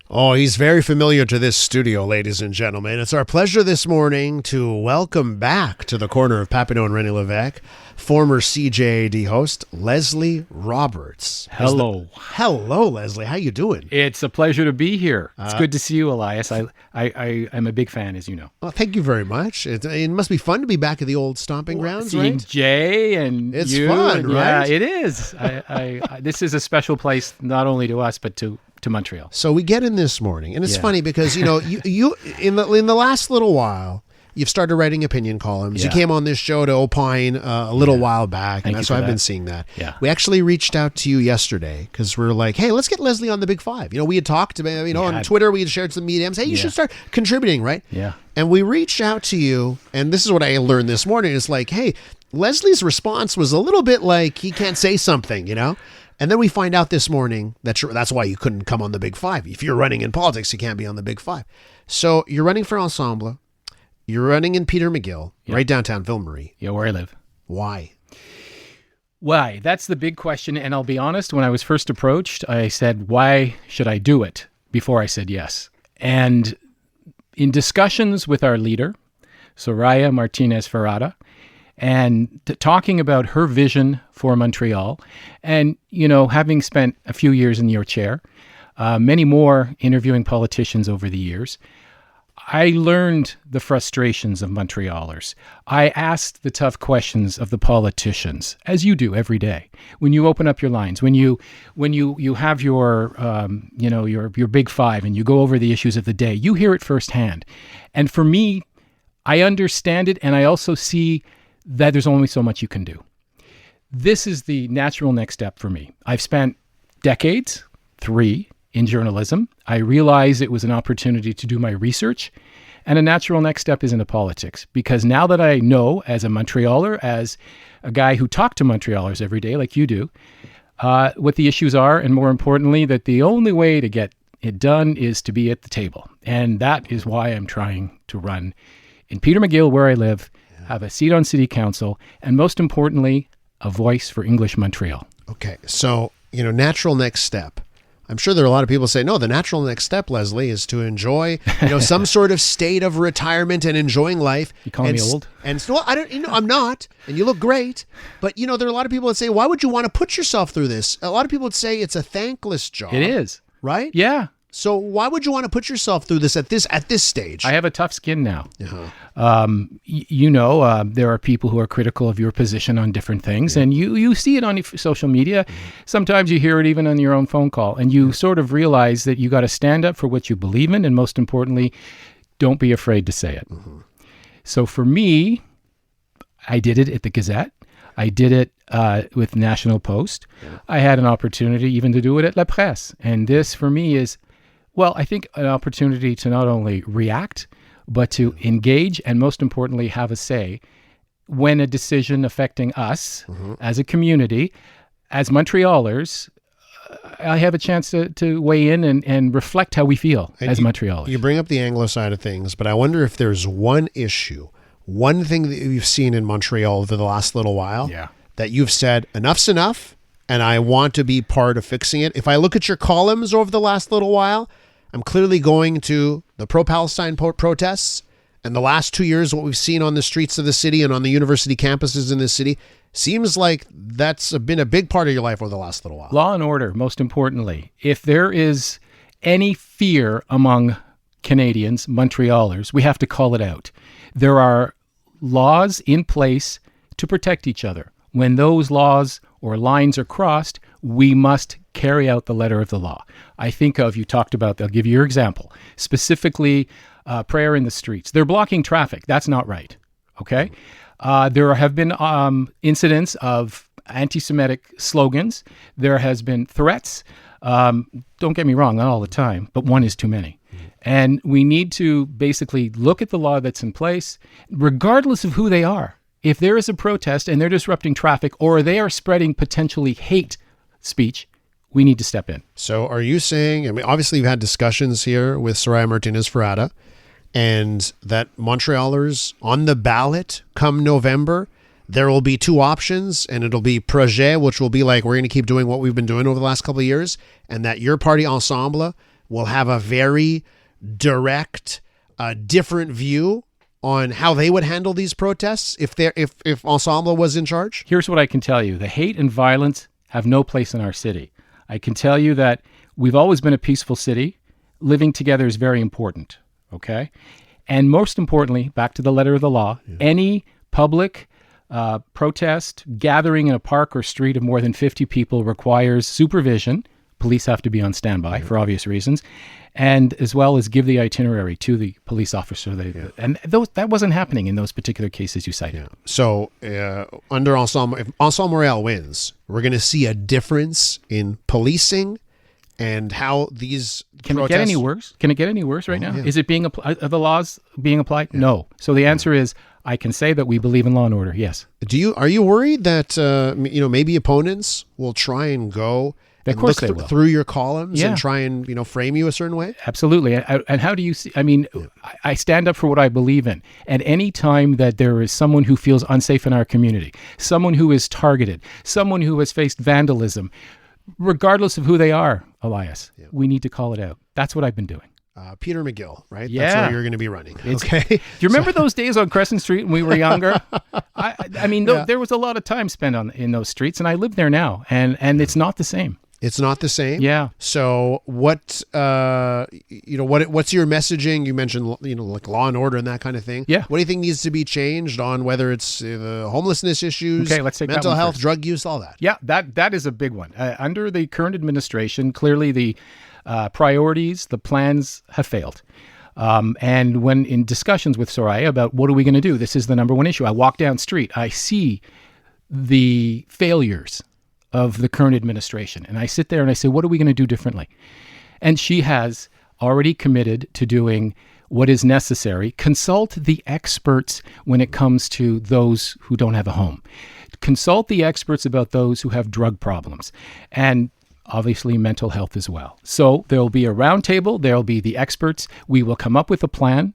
Oh, he's very familiar to this studio, ladies and gentlemen. It's our pleasure this morning to welcome back to the corner of Papineau and René Lévesque, former CJAD host, Leslie Roberts. Hello. Hello, Leslie. How you doing? It's a pleasure to be here. It's good to see you, Elias. I'm a big fan, as you know. Well, thank you very much. It must be fun to be back at the old stomping grounds, Seeing right? Jay and it's you. fun, right? Yeah, it is. This is a special place, not only to us, but to Montreal. So we get in this morning, and it's funny because, you in the last little while, you've started writing opinion columns. You came on this show to opine a little while back, and so I've been seeing that. Yeah. We actually reached out to you yesterday because we're like, hey, let's get Leslie on the Big Five. We had talked about, on Twitter, we had shared some mediums. Hey, you should start contributing, right? Yeah. And we reached out to you, and this is what I learned this morning. It's like, hey, Leslie's response was a little bit like he can't say something, And then we find out this morning that's why you couldn't come on the Big Five. If you're running in politics, you can't be on the Big Five. So you're running for Ensemble. You're running in Peter-McGill, right downtown Ville-Marie. Yeah, where I live. Why? Why? That's the big question. And I'll be honest, when I was first approached, I said, why should I do it? Before I said yes. And in discussions with our leader, Soraya Martinez-Ferrada, and talking about her vision for Montreal, and, having spent a few years in your chair, many more interviewing politicians over the years, I learned the frustrations of Montrealers. I asked the tough questions of the politicians, as you do every day. When you open up your lines, when you have your Big Five and you go over the issues of the day, you hear it firsthand. And for me, I understand it, and I also see that there's only so much you can do. This is the natural next step for me. I've spent decades, 3, in journalism. I realized it was an opportunity to do my research, and a natural next step is into politics. Because now that I know, as a Montrealer, as a guy who talks to Montrealers every day like you do, what the issues are, and more importantly, that the only way to get it done is to be at the table. And that is why I'm trying to run in Peter-McGill, where I live, have a seat on city council, and most importantly, a voice for English Montreal. Okay, so, natural next step. I'm sure there are a lot of people say, no, the natural next step, Leslie, is to enjoy, some sort of state of retirement and enjoying life. You call me old? And so I don't, I'm not, and you look great. But, there are a lot of people that say, why would you want to put yourself through this? A lot of people would say it's a thankless job. It is. Right? Yeah. So why would you want to put yourself through this at this stage? I have a tough skin now. Uh-huh. There are people who are critical of your position on different things, and you see it on social media. Sometimes you hear it even on your own phone call, and you sort of realize that you got to stand up for what you believe in, and most importantly, don't be afraid to say it. Mm-hmm. So for me, I did it at the Gazette. I did it with National Post. Yeah. I had an opportunity even to do it at La Presse, and this for me is, I think an opportunity to not only react, but to engage and most importantly, have a say when a decision affecting us as a community, as Montrealers, I have a chance to weigh in and reflect how we feel as Montrealers. You bring up the Anglo side of things, but I wonder if there's one issue, one thing that you've seen in Montreal over the last little while that you've said, enough's enough, and I want to be part of fixing it. If I look at your columns over the last little while, I'm clearly going to the pro-Palestine protests, and the last 2 years, what we've seen on the streets of the city and on the university campuses in this city, seems like that's been a big part of your life over the last little while. Law and order, most importantly. If there is any fear among Canadians, Montrealers, we have to call it out. There are laws in place to protect each other. When those laws or lines are crossed, we must carry out the letter of the law. I think of, you talked about, I'll give you your example, specifically prayer in the streets. They're blocking traffic. That's not right. Okay? There have been incidents of anti-Semitic slogans. There has been threats. Don't get me wrong, not all the time, but one is too many. And we need to basically look at the law that's in place, regardless of who they are. If there is a protest and they're disrupting traffic or they are spreading potentially hate speech, we need to step in. So are you saying, obviously you've had discussions here with Soraya Martinez-Ferrada, and that Montrealers on the ballot come November, there will be 2 options, and it'll be projet, which will be like, we're going to keep doing what we've been doing over the last couple of years, and that your party, Ensemble, will have a very direct, different view on how they would handle these protests if Ensemble was in charge? Here's what I can tell you. The hate and violence have no place in our city. I can tell you that we've always been a peaceful city. Living together is very important, okay? And most importantly, back to the letter of the law, any public protest, gathering in a park or street of more than 50 people requires supervision. Police have to be on standby for obvious reasons, and as well as give the itinerary to the police officer. And that wasn't happening in those particular cases you cited. Yeah. So under Ensemble, if Ensemble Montréal wins, we're going to see a difference in policing and how these Can it get any worse? Can it get any worse right now? Yeah. Is it being are the laws being applied? Yeah. No. So the answer is, I can say that we believe in law and order. Yes. Are you worried that maybe opponents will try and go and look through your columns and try and frame you a certain way? Absolutely. And how do you see? I mean, I stand up for what I believe in. At any time that there is someone who feels unsafe in our community, someone who is targeted, someone who has faced vandalism, regardless of who they are, Elias, we need to call it out. That's what I've been doing. Peter-McGill, right? Yeah. That's where you're going to be running. Okay. Do you remember those days on Crescent Street when we were younger? I mean, there was a lot of time spent in those streets, and I live there now, and it's not the same. It's not the same. Yeah. So what's your messaging? You mentioned like law and order and that kind of thing. Yeah. What do you think needs to be changed on whether it's the homelessness issues, let's take mental that one health, first. Drug use, all that? Yeah, that is a big one. Under the current administration, clearly the priorities, the plans have failed. And when in discussions with Soraya about what are we going to do, this is the number one issue. I walk down street, I see the failures of the current administration. And I sit there and I say, what are we going to do differently? And she has already committed to doing what is necessary. Consult the experts when it comes to those who don't have a home. Consult the experts about those who have drug problems. And obviously mental health as well. So there'll be a roundtable. There'll be the experts. We will come up with a plan.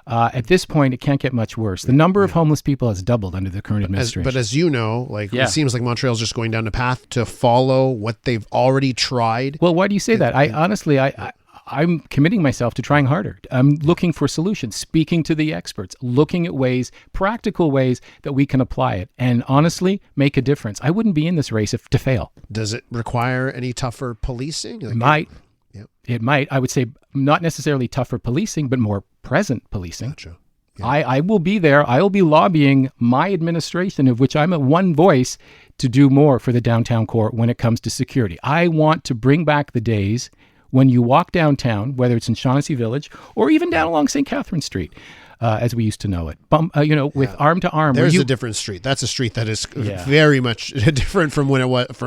At this point, it can't get much worse. The number of homeless people has doubled under the current administration. But as you know, it seems like Montreal's just going down the path to follow what they've already tried. Well, why do you say that? I'm committing myself to trying harder. I'm looking for solutions, speaking to the experts, looking at ways, practical ways that we can apply it and honestly make a difference. I wouldn't be in this race to fail. Does it require any tougher policing? It might. It might. I would say not necessarily tougher policing, but more present policing. Gotcha. Yeah. I will be there. I will be lobbying my administration, of which I'm at one voice, to do more for the downtown core when it comes to security. I want to bring back the days when you walk downtown, whether it's in Shaughnessy Village or even down along St. Catherine Street, as we used to know it, with arm to arm. There's a different street. That's a street that is very much different from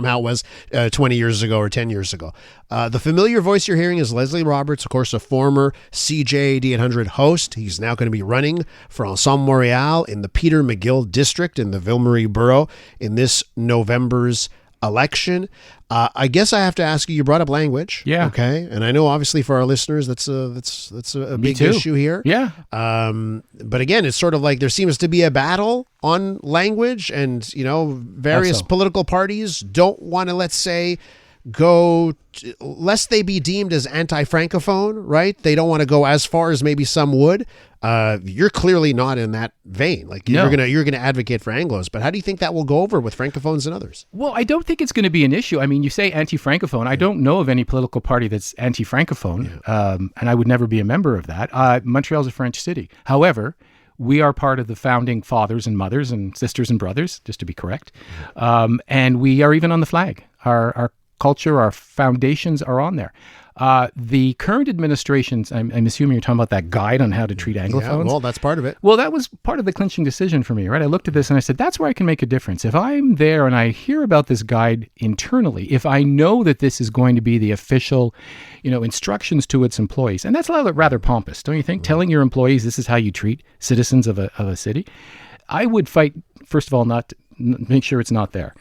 how it was 20 years ago or 10 years ago. The familiar voice you're hearing is Leslie Roberts, of course, a former CJAD 800 host. He's now going to be running for Ensemble Montréal in the Peter-McGill district in the Ville-Marie borough in this November's election. I guess I have to ask you. You brought up language, okay, and I know obviously for our listeners that's a big issue here. Yeah. But again, it's sort of like there seems to be a battle on language, and various political parties don't want to, let's say, lest they be deemed as anti-francophone, right? They don't want to go as far as maybe some would. You're clearly not in that vein. Like you're gonna advocate for Anglos, but how do you think that will go over with francophones and others? Well, I don't think it's going to be an issue. I mean, you say anti-francophone. I don't know of any political party that's anti-francophone, and I would never be a member of that. Montreal's a French city. However, we are part of the founding fathers and mothers and sisters and brothers, just to be correct, and we are even on the flag. Our culture, our foundations are on there. The current administration's, I'm assuming you're talking about that guide on how to treat Anglophones. Yeah, well, that's part of it. Well, that was part of the clinching decision for me, right? I looked at this and I said, that's where I can make a difference. If I'm there and I hear about this guide internally, if I know that this is going to be the official, instructions to its employees, and that's rather pompous, don't you think? Telling your employees this is how you treat citizens of a city. I would fight, first of all, make sure it's not there,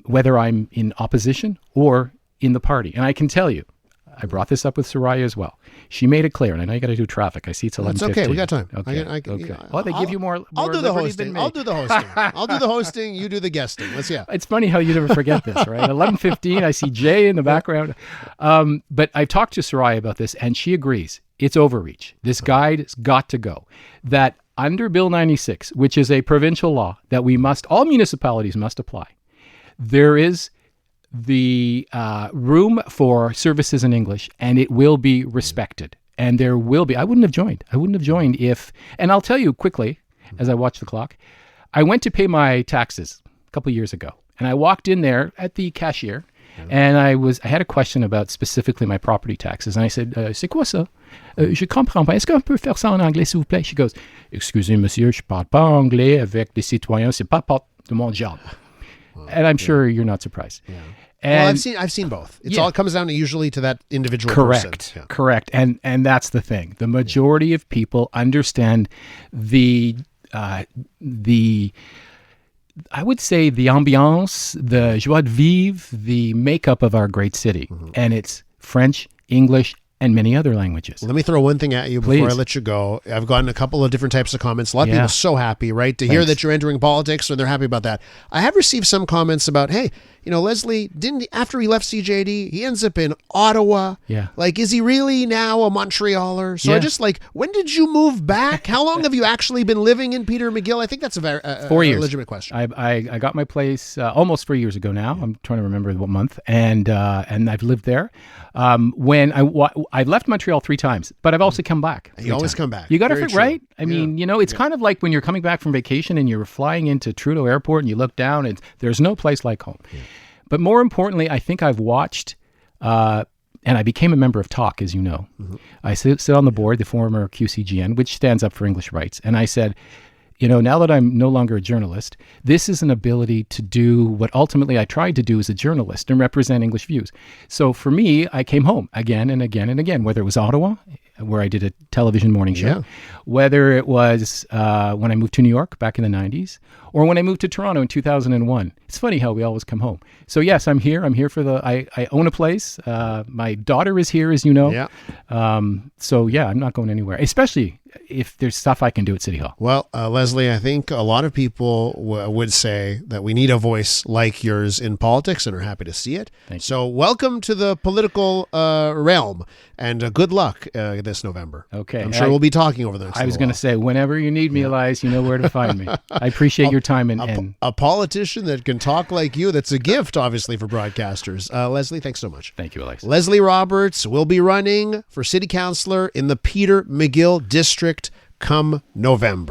whether I'm in opposition or in the party. And I can tell you, I brought this up with Soraya as well. She made it clear, and I know you got to do traffic. I see it's 11:15. That's okay. We got time. Okay. Okay. Well, they give you more. I'll do the liberty than hosting. me. I'll do the hosting. I'll do the hosting. You do the guesting. It's funny how you never forget this, right? 11:15. I see Jay in the background. But I've talked to Soraya about this, and she agrees. It's overreach. This guide has got to go. That under Bill 96, which is a provincial law that all municipalities must apply, there is the room for services in English, and it will be respected. And there will be. I wouldn't have joined if, and I'll tell you quickly, as I watch the clock, I went to pay my taxes a couple of years ago, and I walked in there at the cashier, and I had a question about specifically my property taxes, and I said, c'est quoi ça? Je comprends pas. Est-ce qu'on peut faire ça en anglais, s'il vous plaît? She goes, excusez, monsieur, je parle pas anglais avec des citoyens. C'est pas part de mon job. And I'm sure you're not surprised. Yeah. And well, I've seen both. It comes down usually to that individual person. Correct. And that's the thing. The majority of people understand the I would say the ambiance, the joie de vivre, the makeup of our great city. Mm-hmm. And it's French, English, and many other languages. Let me throw one thing at you before I let you go. I've gotten a couple of different types of comments. A lot of people are so happy, right, to hear that you're entering politics, or they're happy about that. I have received some comments about, hey, Leslie, after he left CJAD, he ends up in Ottawa. Yeah. Like, is he really now a Montrealer? So I just when did you move back? How long have you actually been living in Peter-McGill? I think that's a very 4 years. Legitimate question. I got my place almost 4 years ago now. I'm trying to remember what month. And I've lived there. When I've left Montreal 3 times, but I've also come back. You always come back. You got to, right? I mean, it's kind of like when you're coming back from vacation and you're flying into Trudeau Airport and you look down and there's no place like home. Yeah. But more importantly, I think I've watched, and I became a member of TALK, as you know. Mm-hmm. I sit on the board, the former QCGN, which stands up for English rights. And I said, now that I'm no longer a journalist, this is an ability to do what ultimately I tried to do as a journalist and represent English views. So for me, I came home again and again and again, whether it was Ottawa, where I did a television morning show, whether it was when I moved to New York back in the 90s, or when I moved to Toronto in 2001. It's funny how we always come home. So yes, I'm here. I'm here I own a place. My daughter is here, as you know. Yeah. So yeah, I'm not going anywhere, especially if there's stuff I can do at City Hall. Well, Leslie, I think a lot of people would say that we need a voice like yours in politics and are happy to see it. Thank you. So welcome to the political realm, and good luck this November. Okay. I'm sure we'll be talking over the next I was going to say, whenever you need me, Elias, you know where to find me. I appreciate your time. A politician that can talk like you, that's a gift, obviously, for broadcasters. Leslie, thanks so much. Thank you, Elias. Leslie Roberts will be running for city councillor in the Peter-McGill district come November.